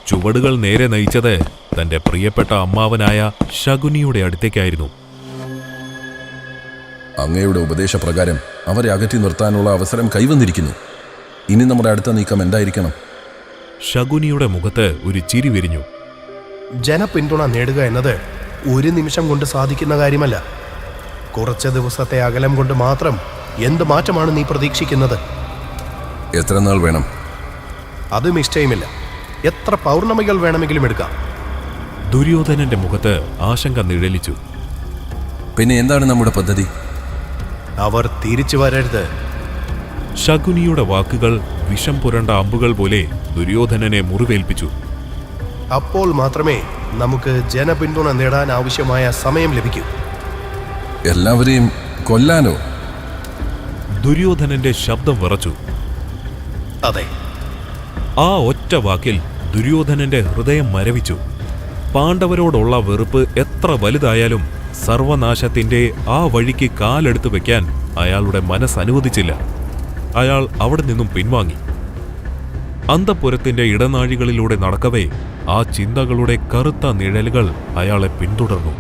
ചുവടുകൾ നേരെ നയിച്ചത് തന്റെ പ്രിയപ്പെട്ട അമ്മാവനായ ശകുനിയുടെ അടുത്തേക്കായിരുന്നു. അങ്ങയുടെ ഉപദേശപ്രകാരം അവരെ അകറ്റി നിർത്താനുള്ള അവസരം കൈവന്നിരിക്കുന്നു. ഇനി നമ്മുടെ അടുത്ത നീക്കം എന്തായിരിക്കണം? ശകുനിയുടെ മുഖത്ത് ഒരു ചിരി വിരിഞ്ഞു. ജനപിന്തുണ നേടുക എന്നത് ഒരു നിമിഷം കൊണ്ട് സാധിക്കുന്ന കാര്യമല്ല. കുറച്ച് ദിവസത്തെ അകലം കൊണ്ട് മാത്രം എന്ത് മാറ്റമാണ് നീ പ്രതീക്ഷിക്കുന്നത്? എത്ര നാൾ വേണം? അത് നിശ്ചയമില്ല. എത്ര പൗർണമികൾ വേണമെങ്കിലും എടുക്കാം. ദുര്യോധനന്റെ മുഖത്ത് ആശങ്ക നിഴലിച്ചു. പിന്നെ എന്താണ് നമ്മുടെ പദ്ധതി? അവർ തിരിച്ചു വരരുത്. ശകുനിയുടെ വാക്കുകൾ വിഷം പുരണ്ട അമ്പുകൾ പോലെ ദുര്യോധനനെ മുറിവേൽപ്പിച്ചു. അപ്പോൾ മാത്രമേ നമുക്ക് ജനപിന്തുണ നേടാൻ ആവശ്യമായ സമയം ലഭിക്കൂ. എല്ലാവരെയും കൊല്ലാനോ? ദുര്യോധനന്റെ ശബ്ദം വിറച്ചു. അതെ. ആ ഒറ്റ വാക്കിൽ ദുര്യോധനന്റെ ഹൃദയം മരവിച്ചു. പാണ്ഡവരോടുള്ള വെറുപ്പ് എത്ര വലുതായാലും സർവനാശത്തിന്റെ ആ വഴിക്ക് കാലെടുത്തു വെക്കാൻ അയാളുടെ മനസ്സനുവദിച്ചില്ല. അയാൾ അവിടെ നിന്നും പിൻവാങ്ങി. അന്തഃപുരത്തിന്റെ ഇടനാഴികളിലൂടെ നടക്കവേ ആ ചിന്തകളുടെ കറുത്ത നിഴലുകൾ അയാളെ പിന്തുടർന്നു.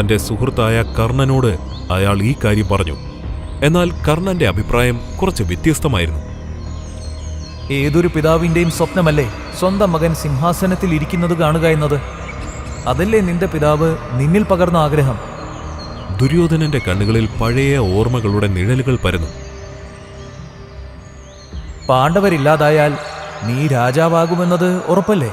തന്റെ സുഹൃത്തായ കർണനോട് അയാൾ ഈ കാര്യം പറഞ്ഞു. എന്നാൽ കർണന്റെ അഭിപ്രായം കുറച്ച് വ്യത്യസ്തമായിരുന്നു. ഏതൊരു പിതാവിന്റെയും സ്വപ്നമല്ലേ സ്വന്തം മകൻ സിംഹാസനത്തിൽ ഇരിക്കുന്നത് കാണുക എന്നത്? അതല്ലേ നിന്റെ പിതാവ് നിന്നിൽ പകർന്ന ആഗ്രഹം? ദുര്യോധനന്റെ കണ്ണുകളിൽ പഴയ ഓർമ്മകളുടെ നിഴലുകൾ പരന്നു. പാണ്ഡവരില്ലാതായാൽ നീ രാജാവാകുമെന്നത് ഉറപ്പല്ലേ?